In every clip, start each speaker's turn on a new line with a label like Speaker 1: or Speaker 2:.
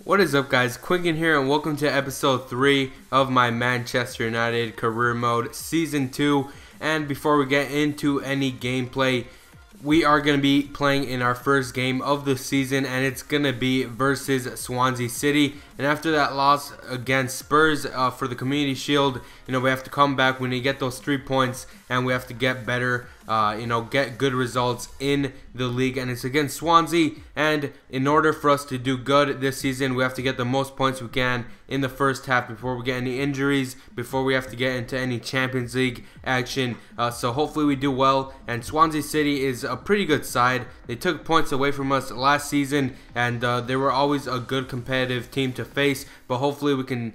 Speaker 1: What is up, guys? Quinkun here, and welcome to episode 3 of my Manchester United Career Mode Season 2. And before we get into any gameplay, we are going to be playing in our first game of the season, and it's going to be versus Swansea City. And after that loss against Spurs for the Community Shield, we have to come back. We need to get those 3 points, and we have to get better, get good results in the league. And it's against Swansea, and in order for us to do good this season, we have to get the most points we can in the first half before we get any injuries, before we have to get into any Champions League action. So hopefully we do well. And Swansea City is a pretty good side. They took points away from us last season, and they were always a good competitive team to face. But hopefully we can,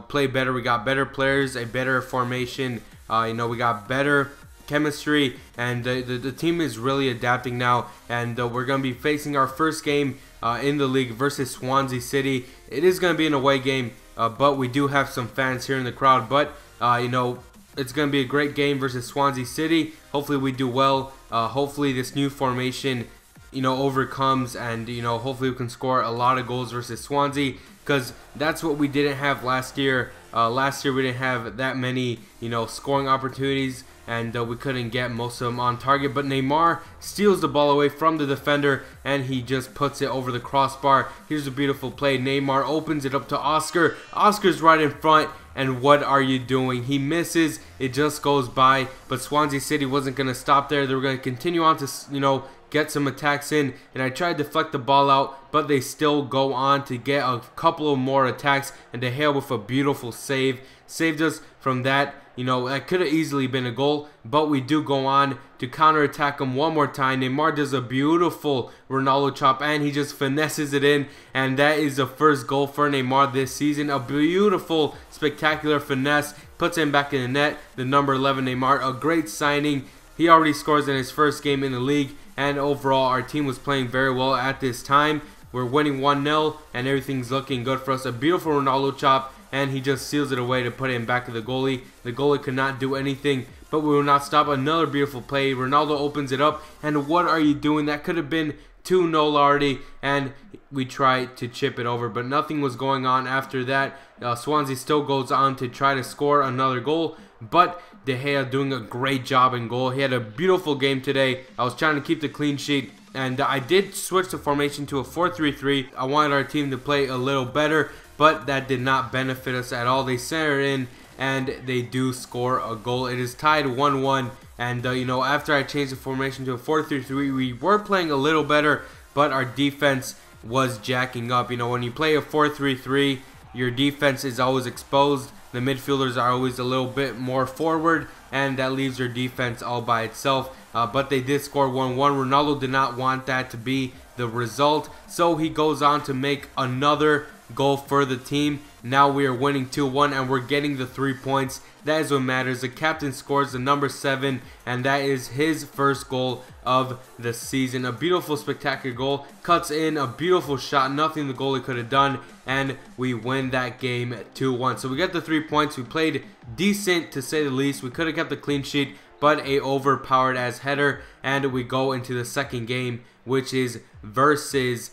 Speaker 1: play better. We got better players, a better formation. We got better chemistry, and the team is really adapting now. And we're going to be facing our first game in the league versus Swansea City. It is going to be an away game, but we do have some fans here in the crowd. But it's going to be a great game versus Swansea City. Hopefully we do well. Hopefully this new formation overcomes, and hopefully we can score a lot of goals versus Swansea, because that's what we didn't have last year. Last year we didn't have that many scoring opportunities, and we couldn't get most of them on target. But Neymar steals the ball away from the defender, and he just puts it over the crossbar. Here's a beautiful play. Neymar opens it up to Oscar. Oscar's right in front, and what are you doing? He misses. It just goes by. But Swansea City wasn't going to stop there. They were going to continue on to get some attacks in, and I tried to deflect the ball out, but they still go on to get a couple of more attacks, and De Gea with a beautiful save saved us from that. That could have easily been a goal, but we do go on to counterattack him one more time. Neymar does a beautiful Ronaldo chop, and he just finesses it in, and that is the first goal for Neymar this season. A beautiful, spectacular finesse, puts him back in the net. The number 11 Neymar, a great signing. He already scores in his first game in the league, and overall our team was playing very well at this time. We're winning 1-0, and everything's looking good for us. A beautiful Ronaldo chop, and he just seals it away to put it in back of the goalie. The goalie could not do anything, but we will not stop. Another beautiful play. Ronaldo opens it up, and what are you doing? That could have been 2-0 already, and we tried to chip it over, but nothing was going on after that. Swansea still goes on to try to score another goal, but De Gea doing a great job in goal. He had a beautiful game today. I was trying to keep the clean sheet, and I did switch the formation to a 4-3-3. I wanted our team to play a little better, but that did not benefit us at all. They center in, and they do score a goal. It is tied 1-1, and after I changed the formation to a 4-3-3, we were playing a little better, but our defense was jacking up. When you play a 4-3-3, your defense is always exposed. The midfielders are always a little bit more forward, and that leaves your defense all by itself. But they did score 1-1. Ronaldo did not want that to be the result, so he goes on to make another goal for the team. Now we are winning 2-1, and we're getting the 3 points. That is what matters. The captain scores the number 7, and that is his first goal of the season. A beautiful, spectacular goal. Cuts in a beautiful shot. Nothing the goalie could have done, and we win that game 2-1. So we get the 3 points. We played decent, to say the least. We could have kept the clean sheet, but a overpowered as header, and we go into the second game, which is versus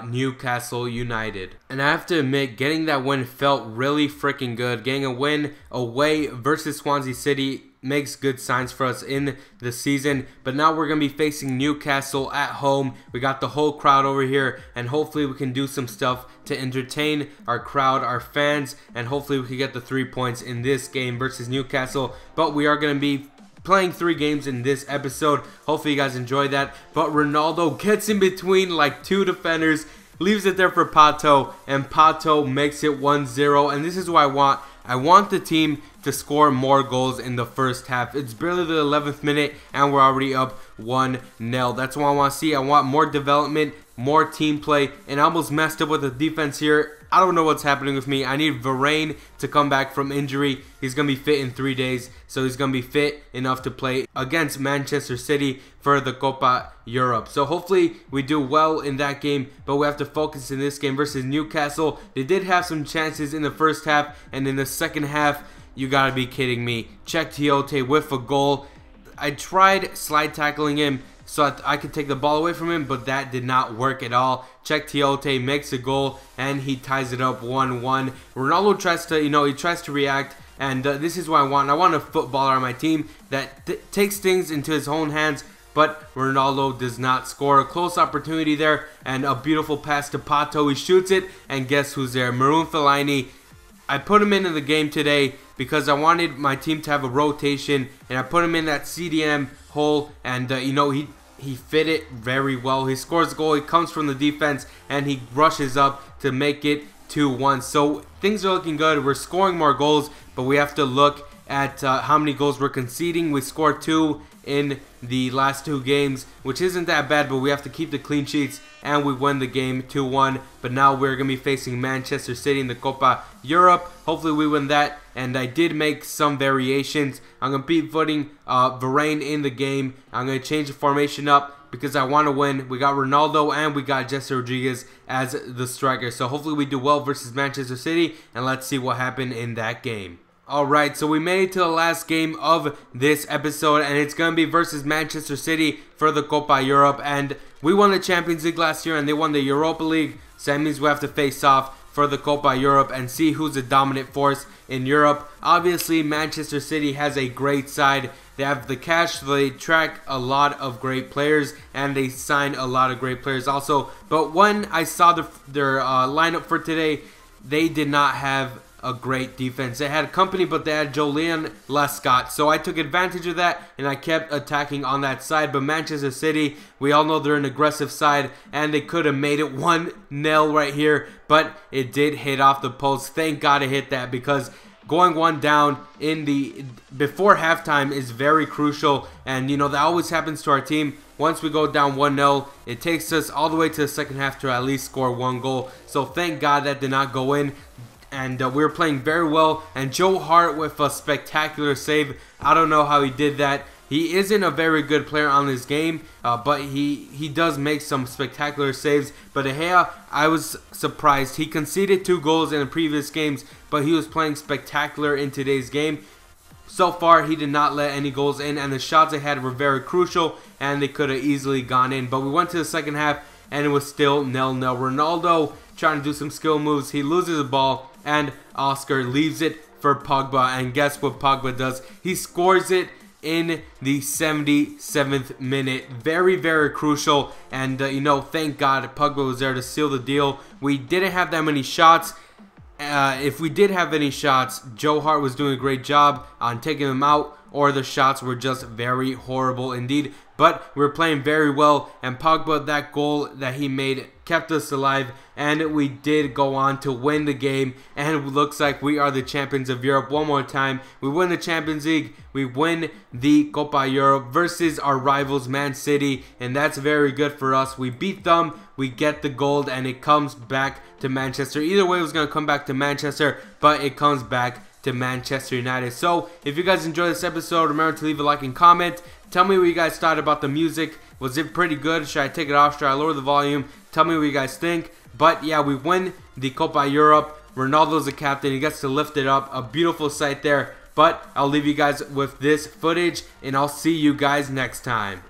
Speaker 1: Newcastle United. And I have to admit, getting that win felt really freaking good. Getting a win away versus Swansea City makes good signs for us in the season. But now we're going to be facing Newcastle at home. We got the whole crowd over here, and hopefully we can do some stuff to entertain our crowd, our fans, and hopefully we can get the 3 points in this game versus Newcastle. But we are going to be playing 3 games in this episode. Hopefully you guys enjoy that. But Ronaldo gets in between like 2 defenders, leaves it there for Pato, and Pato makes it 1-0. And this is what I want. I want the team to score more goals in the first half. It's barely the 11th minute, and we're already up 1-0. That's what I want to see. I want more development, more team play, and I almost messed up with the defense here. I don't know what's happening with me. I need Varane to come back from injury. He's going to be fit in 3 days, so he's going to be fit enough to play against Manchester City for the Copa Europe. So hopefully we do well in that game, but we have to focus in this game versus Newcastle. They did have some chances in the first half, and in the second half, you gotta be kidding me. Check Tiote with a goal. I tried slide tackling him, so I could take the ball away from him, but that did not work at all. Check Tiote makes a goal, and he ties it up 1-1. Ronaldo tries to, he tries to react, and this is what I want. I want a footballer on my team that takes things into his own hands, but Ronaldo does not score. A close opportunity there, and a beautiful pass to Pato. He shoots it, and guess who's there? Maroon Fellaini. I put him into the game today because I wanted my team to have a rotation, and I put him in that CDM hole, and he fit it very well. He scores a goal, he comes from the defense, and he rushes up to make it 2-1. So things are looking good. We're scoring more goals, but we have to look at how many goals we're conceding. We scored 2 in the last 2 games, which isn't that bad, but we have to keep the clean sheets, and we win the game 2-1. But now we're going to be facing Manchester City in the Copa Europe. Hopefully we win that, and I did make some variations. I'm going to be putting Varane in the game. I'm going to change the formation up because I want to win. We got Ronaldo and we got Jesse Rodriguez as the striker. So hopefully we do well versus Manchester City, and let's see what happened in that game. Alright, so we made it to the last game of this episode, and it's going to be versus Manchester City for the Copa Europe. And we won the Champions League last year, and they won the Europa League, so that means we have to face off for the Copa Europe and see who's the dominant force in Europe. Obviously, Manchester City has a great side. They have the cash, so they attract a lot of great players, and they sign a lot of great players also. But when I saw their lineup for today, they did not have a great defense. They had company, but they had Julian Lescott. So I took advantage of that, and I kept attacking on that side. But Manchester City, we all know they're an aggressive side, and they could have made it 1-0 right here, but it did hit off the post. Thank God it hit that, because going 1 down in before halftime is very crucial, and that always happens to our team. Once we go down 1-0, it takes us all the way to the second half to at least score 1 goal. So thank God that did not go in. And we were playing very well, and Joe Hart with a spectacular save. I don't know how he did that. He isn't a very good player on this game, but he does make some spectacular saves. But De Gea, I was surprised. He conceded 2 goals in the previous games, but he was playing spectacular in today's game. So far, he did not let any goals in, and the shots they had were very crucial, and they could have easily gone in. But we went to the second half, and it was still 0-0. Ronaldo trying to do some skill moves. He loses the ball, and Oscar leaves it for Pogba. And guess what Pogba does? He scores it in the 77th minute. Very, very crucial. And, thank God Pogba was there to seal the deal. We didn't have that many shots. If we did have any shots, Joe Hart was doing a great job on taking them out, or the shots were just very horrible indeed. But we were playing very well, and Pogba, that goal that he made, kept us alive, and we did go on to win the game, and it looks like we are the champions of Europe one more time. We win the Champions League, we win the Copa Europe versus our rivals Man City, and that's very good for us. We beat them, we get the gold, and it comes back to Manchester. Either way, it was going to come back to Manchester, but it comes back to Manchester United. So if you guys enjoyed this episode, remember to leave a like and comment. Tell me what you guys thought about the music. Was it pretty good? Should I take it off? Should I lower the volume? Tell me what you guys think. But yeah, we win the Copa Europe. Ronaldo's the captain. He gets to lift it up. A beautiful sight there. But I'll leave you guys with this footage, and I'll see you guys next time.